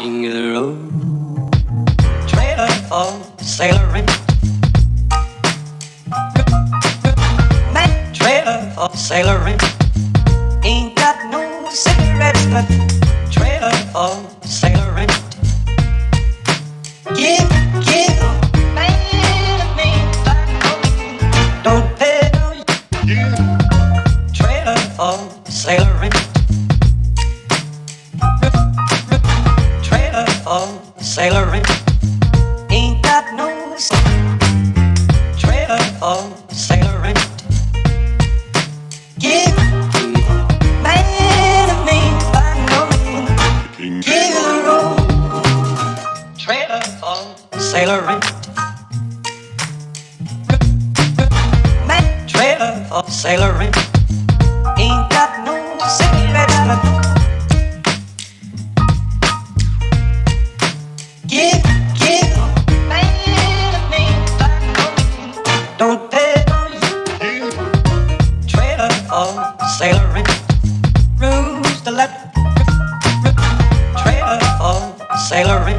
King of the road, trailer for sailoring, trailer for sailoring. Ain't got no cigarettes, but trailer for sailoring. Give, man, me, don't pay no. Trailer for sailoring. Trailer for sailoring. Ain't got no trailer for sailoring. Give, man, me, king of the road. Trailer for sailoring. Trailer for sailoring. Ain't got no cigarettes, but give, man, me, don't pay no. Trailer for sailoring. Rooms to let. Trailer for sailoring.